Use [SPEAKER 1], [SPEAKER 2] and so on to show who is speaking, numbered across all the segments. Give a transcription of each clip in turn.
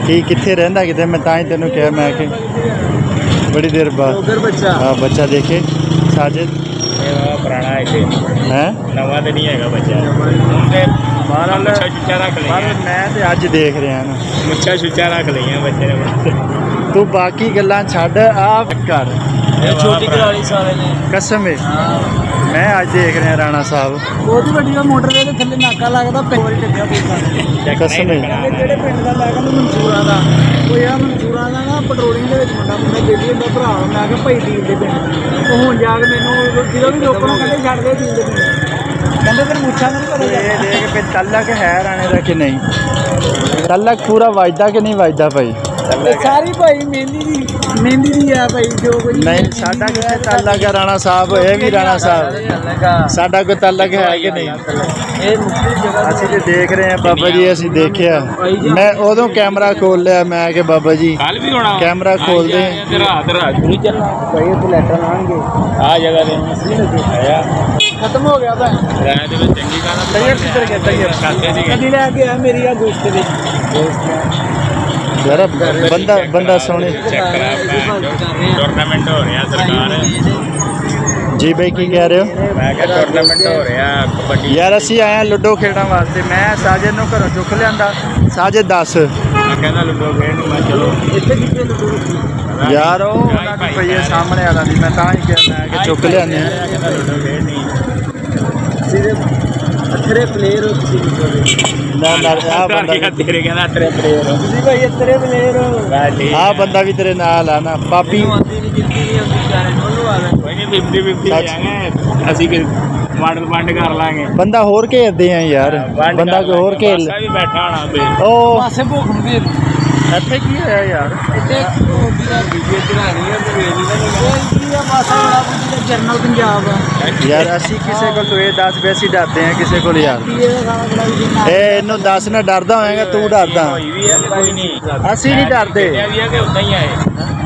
[SPEAKER 1] कि कितने रहिंदा कितने मैं तां ही तेनों कहा मैं कि बड़ी देर बाद हाँ बच्चा देखे साजिद
[SPEAKER 2] पुराना है नवा तो नहीं है बच्चा
[SPEAKER 1] मैं तो अज देख रहा ना
[SPEAKER 2] मुच्छा छुच्छा रख लिया बच्चे ने
[SPEAKER 1] तू बाकी गल्लां छड्ड आप कर
[SPEAKER 2] छोटी कराली सारे ने
[SPEAKER 1] कसम है मैं आज देख रहा राणा साहब
[SPEAKER 3] बहुत ही वड्डी मोटर दे थल्ले नाका लगदा पेवर टप्पिया पैसा
[SPEAKER 1] कसम है
[SPEAKER 3] ਜਿਹੜੇ ਪਿੰਡ ਦਾ ਲੈ ਕੇ ਮਨਸੂਰਾਂ ਦਾ ਉਹ ਯਾਰ ਮਨਸੂਰਾਂ ਦਾ ਨਾ ਪੈਟਰੋਲਿੰਗ ਦੇ ਵਿੱਚ ਮੁੰਡਾ ਬੇਲੀ ਹੁੰਦਾ ਭਰਾ ਮੈਂ ਕਿਹਾ ਭਾਈ ਟੀਮ ਦੇ ਪਿੰਡ ਉਹ ਹੁਣ ਜਾ ਕੇ ਮੈਨੂੰ ਜਦੋਂ ਵੀ ਲੋਕਾਂ ਕਹਿੰਦੇ ਛੱਡ ਦੇ ਟੀਮ ਦੇ ਪਿੰਡ ਕਹਿੰਦੇ ਫਿਰ ਮੁੱਛਾਂ ਨਹੀਂ ਕਰੇਗਾ
[SPEAKER 1] ये देख पे तलक है राणे दा कि नहीं तलक पूरा वाजदा कि नहीं वाजदा भाई
[SPEAKER 3] ਸਾਰੀ ਭਾਈ ਮਹਿੰਦੀ ਦੀ ਆ ਭਾਈ ਜੋ ਕੋਈ
[SPEAKER 1] नहीं साडा किथे तलक है राणा साहब ये भी राणा साहब साडा कोई तलक है कि नहीं
[SPEAKER 3] ਇਹ ਮੁੱਖੀ ਜਗ੍ਹਾ
[SPEAKER 1] ਅਸੀਂ ਤੇ ਦੇਖ ਰਹੇ ਹਾਂ ਬਾਬਾ ਜੀ ਅਸੀਂ ਦੇਖਿਆ ਮੈਂ ਉਦੋਂ ਕੈਮਰਾ ਖੋਲ ਲਿਆ ਮੈਂ ਕਿ ਬਾਬਾ ਜੀ
[SPEAKER 2] ਕੱਲ ਵੀ ਹੋਣਾ
[SPEAKER 1] ਕੈਮਰਾ ਖੋਲਦੇ
[SPEAKER 2] ਤੇ ਰਾਤ ਨਹੀਂ ਚੱਲਣਾ
[SPEAKER 3] ਭਾਈ ਇਹ ਲੈਟਰ ਆਣਗੇ
[SPEAKER 2] ਆ ਜਗ੍ਹਾ ਦੇ ਆਇਆ
[SPEAKER 3] ਖਤਮ ਹੋ ਗਿਆ ਭਾਈ
[SPEAKER 2] ਰਾਤ ਦੇ ਵਿੱਚ ਚੰਗੀ ਗੱਲ
[SPEAKER 3] ਤੈਯਰ ਕਿੱਧਰ ਗਿਆ ਤੈਯਰ
[SPEAKER 2] ਕਰਦੇ ਸੀ
[SPEAKER 3] ਕਦੀ ਲੈ ਕੇ ਆ ਮੇਰੀ ਆ ਦੋਸਤ ਦੇ ਦੋਸਤ
[SPEAKER 1] यार बंदा सोने
[SPEAKER 2] ਚੈੱਕ ਕਰਾ ਟੂਰਨਾਮੈਂਟ ਹੋ ਰਿਹਾ ਸਰਕਾਰ
[SPEAKER 1] जी भाई की कह रहे हो
[SPEAKER 2] ਮੈਂ ਕਿਹਾ ਟੂਰਨਾਮੈਂਟ ਹੋ ਰਿਹਾ ਕਬੱਡੀ
[SPEAKER 1] यार ਅਸੀਂ ਆਏ ਹਾਂ ਲੁੱਡੋ ਖੇਡਣ ਵਾਸਤੇ ਮੈਂ ਸਾਜਦ ਨੂੰ ਘਰੋਂ ਚੁੱਕ ਲਿਆਂਦਾ ਸਾਜਦ ਦੱਸ
[SPEAKER 2] ਮੈਂ ਕਹਿੰਦਾ ਲੁੱਡੋ ਖੇਡ ਨੂੰ ਮੈਂ ਚਲੋ
[SPEAKER 3] ਇੱਥੇ ਕਿੱਥੇ ਲੁੱਟੋ
[SPEAKER 1] ਯਾਰ ਉਹ ਉਹਨਾਂ ਦੀ ਪਈ ਹੈ ਸਾਹਮਣੇ ਵਾਲਾ ਦੀ ਮੈਂ ਤਾਂ ਹੀ ਕਿਹਾ ਮੈਂ ਕਿ ਚੁੱਕ ਲਿਆਂਦੇ ਆ
[SPEAKER 2] ਕਹਿੰਦਾ ਲੁੱਡੋ ਖੇਡ ਨਹੀਂ
[SPEAKER 3] ਸਿਰਫ ਅਥਰੇ ਪਲੇਅਰ ਹੋ ਤੁਸੀਂ
[SPEAKER 1] ਨਾ ਆ ਬੰਦਾ
[SPEAKER 2] ਤੇਰੇ ਕਹਿੰਦਾ ਤੇਰੇ ਪਲੇਅਰ
[SPEAKER 3] ਤੁਸੀਂ ਭਾਈ ਅਥਰੇ ਪਲੇਅਰ ਹੋ
[SPEAKER 2] ਮੈਂ ਠੀਕ
[SPEAKER 1] ਆ ਬੰਦਾ ਵੀ ਤੇਰੇ ਨਾਲ ਆ ਨਾ ਪਾਪੀ
[SPEAKER 3] ਆਉਂਦੀ ਨਹੀਂ ਜਿੱਤੀ ਨਹੀਂ ਆਉਂਦੀ ਚਾਰੇ ਨੋਲੂ ਆ ਗਏ
[SPEAKER 2] ਕੋਈ ਨਹੀਂ 50-50 ਜਾਵਾਂਗੇ ਅਸੀਂ ਕਿ ਵੰਡ ਕਰ ਲਾਂਗੇ
[SPEAKER 1] ਬੰਦਾ ਹੋਰ ਘੇਰਦੇ ਆ ਯਾਰ ਬੰਦਾ ਕੋਈ ਹੋਰ ਘੇਰ
[SPEAKER 2] ਪਾਸਾ ਵੀ ਬੈਠਾ ਹੋਣਾ ਬੇ
[SPEAKER 1] ਉਹ
[SPEAKER 3] ਪਾਸੇ ਭੁੱਖ ਨੂੰ ਦੇ
[SPEAKER 1] ਇੱਥੇ ਕੀ ਹੋਇਆ ਯਾਰ
[SPEAKER 3] ਇੱਥੇ ਉਹਦੀ ਦਾ ਵੀਡੀਓ ਚੜਾਣੀ ਹੈ ਤੇ ਵੇਲੀ ਦਾ ਕੀ ਆ ਪਾਸਾ ਬੜਾ ਪੁੱਛਦਾ ਜਰਨਲ ਪੰਜਾਬ ਆ
[SPEAKER 1] ਯਾਰ ਅਸੀਂ ਕਿਸੇ ਕੋਲ ਤੂੰ ਇਹ ਦੱਸ ਵੀ ਅਸੀਂ ਡਰਦੇ ਆ ਕਿਸੇ ਕੋਲ ਯਾਰ
[SPEAKER 3] ਕੀ ਇਹ ਸਾਰਾ ਬੜਾ ਵੀ
[SPEAKER 1] ਇਹ ਇਹਨੂੰ ਦੱਸ ਨਾ ਡਰਦਾ ਹੋਏਗਾ ਤੂੰ ਡਰਦਾ
[SPEAKER 2] ਹੋਈ ਵੀ ਹੈ ਕਿ ਕੋਈ ਨਹੀਂ
[SPEAKER 1] ਅਸੀਂ ਨਹੀਂ ਡਰਦੇ
[SPEAKER 2] ਇਹ ਵੀ ਹੈ ਕਿ ਉਦਾਂ ਹੀ ਆਏ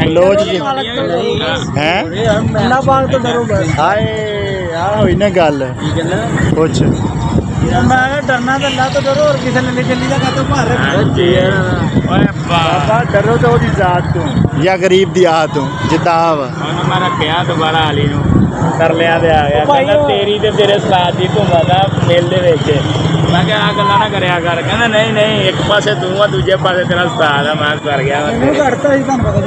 [SPEAKER 1] ਲੋਜ ਜੀ ਹੈ
[SPEAKER 3] ਅੱਲਾ ਪਾਕ ਤੋਂ ਡਰੋ ਬਸ
[SPEAKER 1] ਹਾਏ ਆ ਹੋਈ ਨਾ ਗੱਲ
[SPEAKER 3] ਕੀ ਕਹਿੰਦਾ
[SPEAKER 1] ਕੁਛ
[SPEAKER 3] ਮੈਂ ਕਿਹਾ ਡਰਨਾ ਤਾਂ ਅੱਲਾ ਤੋਂ ਡਰੋ ਹੋਰ ਕਿਸੇ ਨੇ ਚੱਲੀ ਦਾ ਕਾਤੋਂ ਭਾਰ
[SPEAKER 2] ਹਾਂਜੀ ਓਏ
[SPEAKER 1] ਬਾਬਾ ਡਰੋ ਤਾਂ ਉਹਦੀ ਜ਼ਾਤ ਤੋਂ ਜਾਂ ਗਰੀਬ ਦੀ ਆਹ ਤੋਂ ਜਿੱਦਾਂ ਆ ਵਾ
[SPEAKER 2] ਉਹਨੂੰ ਮੈਂ ਰੱਖਿਆ ਦੁਬਾਰਾ ਆਲੀ ਨੂੰ ਕਰ ਲਿਆ ਤੇ ਆ ਗਿਆ ਕਹਿੰਦਾ ਤੇਰੀ ਤੇ ਤੇਰੇ ਸਲਾਦ ਦੀ ਧੁੰਮਾ ਦਾ ਮੇਲ ਦੇ ਵਿੱਚ ਮੈਂ ਕਿਹਾ ਆ ਗੱਲਾਂ ਨਾ ਕਰਿਆ ਕਰ ਕਹਿੰਦਾ ਨਹੀਂ ਨਹੀਂ ਇੱਕ ਪਾਸੇ ਤੂੰ ਆ ਦੂਜੇ ਪਾਸੇ ਤੇਰਾ ਉਸਤਾਦ ਆ ਮੈਂ ਕਰ ਗਿਆ
[SPEAKER 3] ਮੈਨੂੰ ਘੜਤਾ ਸੀ ਤੁਹਾਨੂੰ ਪਤਾ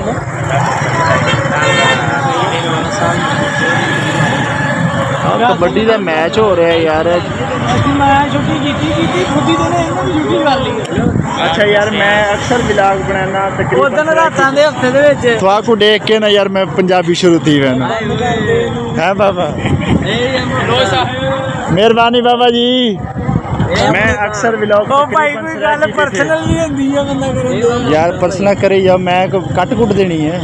[SPEAKER 3] ਚਲੋ
[SPEAKER 1] ਕਬੱਡੀ ਦਾ ਮੈਚ ਹੋ ਰਿਹਾ ਯਾਰ
[SPEAKER 3] ਅਸੀਂ ਮੈਂ ਛੁੱਟੀ ਕੀਤੀ ਖੁੱਦੀ ਦੇ ਨੇ ਇਹਨਾਂ ਵੀ ਛੁੱਟੀ ਕਰ ਲਈ
[SPEAKER 1] अच्छा यार मैं अक्सर व्लॉग बनाना
[SPEAKER 3] ਉਦੋਂ
[SPEAKER 1] तकरीबन
[SPEAKER 3] ਰਾਤਾਂ ਦੇ ਹਫਤੇ ਦੇ ਵਿੱਚ
[SPEAKER 1] थोड़ा को देख के ना यार मैं पंजाबी शुरू थी वैन है बाबा मेहरबानी बाबा जी मैं अक्सर व्लॉग
[SPEAKER 3] ਉਹ ਭਾਈ ਕੋਈ ਗੱਲ ਪਰਸਨਲ ਨਹੀਂ ਹੁੰਦੀ ਆ ਬੰਦਾ ਕਰੇ
[SPEAKER 1] यार पर्सनल करे या मैं कट कुट देनी है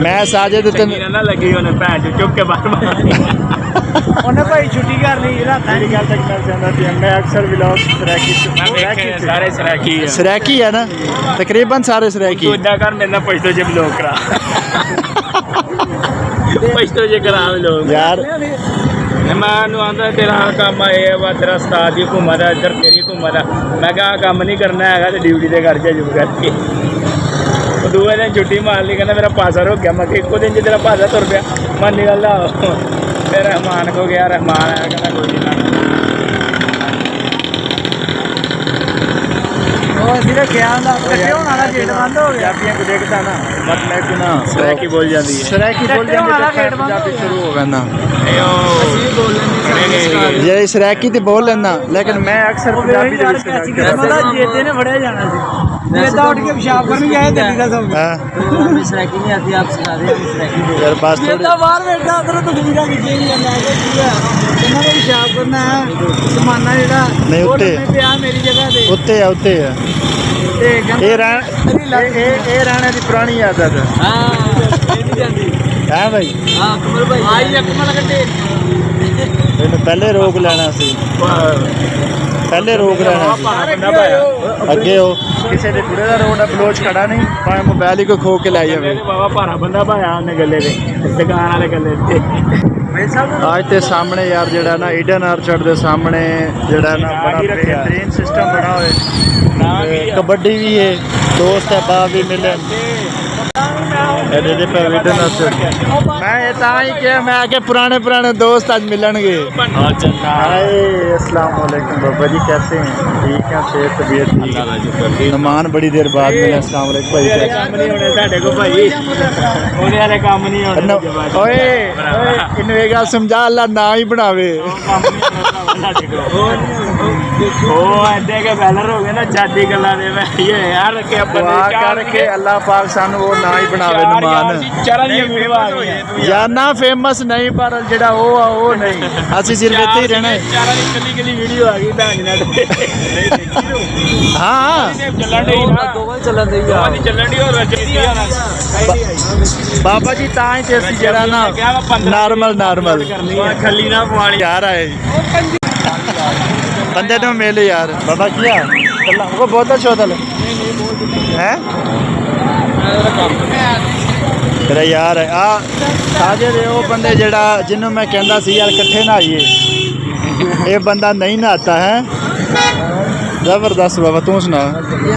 [SPEAKER 1] मैं साजिद
[SPEAKER 2] ਚੰਗੀ ਨਾ ਲੱਗੀ ਉਹਨੇ ਭੈਣ ਚੋਂ ਚੁੱਕ ਕੇ ਬਾਹਰ
[SPEAKER 3] ਉਹਨੇ ਭਾਈ ਛੁੱਟੀ ਕਰ ਲਈ ਰਾਤਾਂ
[SPEAKER 1] मेरी गल तक कर जाता थी मैं अक्सर व्लॉग
[SPEAKER 2] ਮੈਂ ਵੇਖੇ ਸਾਰੇ ਸਰਾਕੀ ਆ
[SPEAKER 1] सराकी है ना तकरीबन सारे सराकी
[SPEAKER 2] ਤੂੰ ਇੱਦਾਂ ਕਰ ਮੇਰੇ ਨਾਲ ਪੁੱਛ ਜੇ ਬਲੌਗ ਕਰਾ ਪੁੱਛ ਜੇ ਕਰਾ ਬਲੌਗ
[SPEAKER 1] यार
[SPEAKER 2] ਮੈਂ ਨੂੰ ਆਂਦਾ ਤੇਰਾ ਕੰਮ ਇਹ ਵਾ ਤੇਰਾ ਉਸਤਾਦ ਦੀ ਘੁੰਮਾ ਦਾ ਇੱਧਰ ਤੇਰੀ ਘੁੰਮਾ ਦਾ ਮੈਂ ਕਿਹਾ ਕੰਮ ਨਹੀਂ ਕਰਨਾ ਹੈਗਾ ਤੇ ਡਿਊਟੀ ਤੇ ਕਰ ਜਾ ਜੁਗ ਕਰਕੇ ਉਹ ਦੂਏ ਦਿਨ ਛੁੱਟੀ ਮਾਰ ਲਈ ਕਹਿੰਦਾ ਮੇਰਾ ਪਾਸਾ ਰੁਕ ਗਿਆ ਮੈਂ ਕਿਹਾ ਇੱਕੋ ਦਿਨ 'ਚ ਤੇਰਾ ਪਾਸਾ ਤੁਰ ਪਿਆ ਮੈਂ ਨਿਕਲਦਾ ਫਿਰ ਰਹਿਮਾਨ ਕੋ ਗਿਆ ਰਹਿਮਾਨ ਆਇਆ ਕਹਿੰਦਾ ਕੋਈ ਨਹੀਂ
[SPEAKER 3] ਉਹ ਅਸੀਂ ਰੱਖਿਆ ਹੁੰਦਾ ਇਕੱਠੇ ਹੋਣ ਵਾਲਾ ਗੇਟ ਬੰਦ ਹੋ ਗਿਆ
[SPEAKER 1] पंजाबियों को देखता ना मतलब कि ना
[SPEAKER 2] ਸਰਾਕੀ ਬੋਲ ਜਾਂਦੀ ਹੈ
[SPEAKER 1] सराकी बोल
[SPEAKER 3] इकट्ठे होना
[SPEAKER 1] जाते
[SPEAKER 3] गेट बंद
[SPEAKER 1] पंजाबी
[SPEAKER 3] हो
[SPEAKER 1] शुरू हो गया ना
[SPEAKER 3] ਅਸੀਂ ਵੀ ਬੋਲ ਲੈਂਦੇ
[SPEAKER 1] ये सराकी तो बोल लेना लेकिन मैं अक्सर
[SPEAKER 3] ਉਹ
[SPEAKER 1] पंजाबी
[SPEAKER 3] ਵੀ ਯਾਰ ਕੈਸੀ ਕਿਸਮਤ ਜੇਤੇ ਨੇ ਫੜਿਆ ਜਾਣਾ ਸੀ ਜੇਤਾ ਉੱਠ ਕੇ ਪਿਸ਼ਾਬ ਕਰਨ ਗਿਆ ਦਿੱਲੀ ਦਾ ਸਭ
[SPEAKER 1] हाँ
[SPEAKER 3] ਸਰਾਕੀ ਨਹੀਂ ਆਤੀ ਆਪ ਸਿਖਾ ਦੇ ਸਰਾਕੀ ਦੇ
[SPEAKER 1] यार बस थोड़ी
[SPEAKER 3] ਜੇਤਾ ਬਾਹਰ ਬੈਠਾ ਉਧਰ ਤਸਵੀਰਾਂ ਖਿੱਚੀਆਂ ਨਹੀਂ ਜਾਂਦਾ ਹੈਗਾ ਕੀ ਹੈ ਇਹਨਾਂ ਦਾ ਪਿਸ਼ਾਬ ਕਰਨਾ ਹੈ ਸਮਾਨਾ ਜਿਹੜਾ
[SPEAKER 1] ਨਹੀਂ,
[SPEAKER 3] ਉਹ
[SPEAKER 1] ਉੱਤੇ।
[SPEAKER 3] ਲੰਮੇ ਪਿਆ ਮੇਰੀ ਜਗ੍ਹਾ ਤੇ
[SPEAKER 1] उत्ते है
[SPEAKER 3] ਤੇ
[SPEAKER 1] ये राणा की पुरानी आदत है
[SPEAKER 3] ਹਾਂ ਇਹ ਨਹੀਂ ਜਾਂਦੀ
[SPEAKER 1] है भाई
[SPEAKER 3] ਹਾਂ ਕਮਲ ਭਾਈ ਆਈ ਅਕਮਲ ਕੱਟੇ
[SPEAKER 1] ਇਹਨੂੰ ਪਹਿਲੇ ਰੋਕ ਲੈਣਾ ਸੀ ਪਹਿਲੇ ਰੋਕ ਰਹੇ ਨੇ
[SPEAKER 2] ਬੰਦਾ ਭਾਇਆ
[SPEAKER 1] ਅੱਗੇ ਉਹ ਕਿਸੇ ਦੇ ਕੁੜੇ ਦਾ ਰੋਡ ਬਲੋਚ ਖੜਾ ਨਹੀਂ ਭਾਵੇਂ ਮੋਬਾਈਲ ਹੀ ਕੋਈ ਖੋ ਕੇ ਲੈ ਜਾਵੇ
[SPEAKER 2] ਬਾਬਾ ਭਾਰਾ ਬੰਦਾ ਭਾਇਆ ਉਹਨੇ ਗੱਲੇ ਦੇ ਦੁਕਾਨ ਵਾਲੇ ਗੱਲੇ ਤੇ
[SPEAKER 1] ਅੱਜ ਤੇ ਸਾਹਮਣੇ ਯਾਰ ਜਿਹੜਾ ਨਾ ਈਡਨ ਆਰਚਰਡ ਦੇ ਸਾਹਮਣੇ ਜਿਹੜਾ ਨਾ ਬੜਾ ਬੇਹਤਰੀਨ ਸਿਸਟਮ ਬਣਾ ਹੋਏ ਕਬੱਡੀ ਵੀ ਹੈ ਦੋਸਤ ਅਹਿਬਾਬ ਵੀ ਮਿਲਣ ਇਹਦੇ ਪੇ ਈਡਨ ਆਰਚਰਡ ਮੈਂ ਇਹ ਤਾਂ ਹੀ ਕਿ ਮੈਂ ਕਿ ਪੁਰਾਣੇ ਦੋਸਤ ਅੱਜ ਮਿਲਣਗੇ हाय अस्सलाम वालेकुम बाबा जी कैसे हैं ठीक हैं सेहत तबीयत ठीक है मेहमान बड़ी देर बाद मिले अस्सलाम वालेकुम भाई कैसे
[SPEAKER 2] ਕੰਮ ਨਹੀਂ ਹੋਣੇ ਸਾਡੇ ਕੋਲ ਭਾਈ ਉਹਦੇ ਵਾਲੇ ਕੰਮ ਨਹੀਂ ਹੋਣੇ
[SPEAKER 1] ओए इन्हें एक गल समझा अल्लाह ना ही बनावे
[SPEAKER 2] ਕੰਮ ਨਹੀਂ ਹੋਣਾ ਸਾਡੇ ਕੋਲ ਉਹ ਐਡੇ ਕੇ ਬੈਲਰ ਹੋ ਗਏ ਨਾ ਛਾਤੀ ਗੱਲਾਂ ਦੇ ਮੈਂ ਇਹ ਯਾਰ ਕਿ ਆਪਾਂ
[SPEAKER 1] दुआ करके अल्लाह पाक सानू वो ना ही बनावे मेहमान
[SPEAKER 2] ਚਾਰਾਂ ਦੀਆਂ ਵੀਡੀਓ ਆ ਗਈਆਂ
[SPEAKER 1] या ना फेमस नहीं पर जेड़ा वो आ वो नहीं ਅਸੀਂ ਸਿਰਫ ਇੱਥੇ ਹੀ ਰਹਿਣਾ ਹੈ
[SPEAKER 2] ਚਾਰਾਂ ਦੀ ਕੱਲੀ ਵੀਡੀਓ ਆ ਗਈ ਭੈਣ ਨਾਲ
[SPEAKER 1] ਹਾਂ
[SPEAKER 2] ਚੱਲਣ ਡਈ ਨਾ
[SPEAKER 3] ਦੋਵਾਂ ਹੀ ਚੱਲਣ ਦੇ
[SPEAKER 2] ਦੋਵਾਂ ਦੀ ਚੱਲਣ ਡਈ ਹੋਰ ਰਜਦੀ ਹੋਣਾ
[SPEAKER 1] ਬਾਬਾ ਜੀ ਤਾਂ ਹੀ ਤੇ ਅਸੀਂ ਜਿਹੜਾ ਨਾ ਨਾਰਮਲ
[SPEAKER 2] ਕਰਨੀ ਹੈ ਖੱਲੀ ਨਾ ਪਵਾਣੀ
[SPEAKER 1] ਯਾਰ ਆਏ ਬੰਦੇ ਨੂੰ ਮਿਲ ਯਾਰ ਬਾਬਾ ਕੀ ਆ ਕੱਲਾ ਉਹ ਬਹੁਤ ਅੱਛਾ ਹੋਟਲ ਹੈ ਤੇਰਾ ਯਾਰ ਹੈ ਆ ਸਾਜੇ ਦੇ ਉਹ ਬੰਦੇ ਜਿਹੜਾ ਜਿਹਨੂੰ ਮੈਂ ਕਹਿੰਦਾ ਸੀ ਯਾਰ ਇਕੱਠੇ ਨਾ ਆਈਏ ਇਹ ਬੰਦਾ ਨਹੀਂ ਨਹਾਤਾ ਹੈ ਜ਼ਬਰਦਸਤ ਬਾਬਾ ਤੂੰ ਸੁਣਾ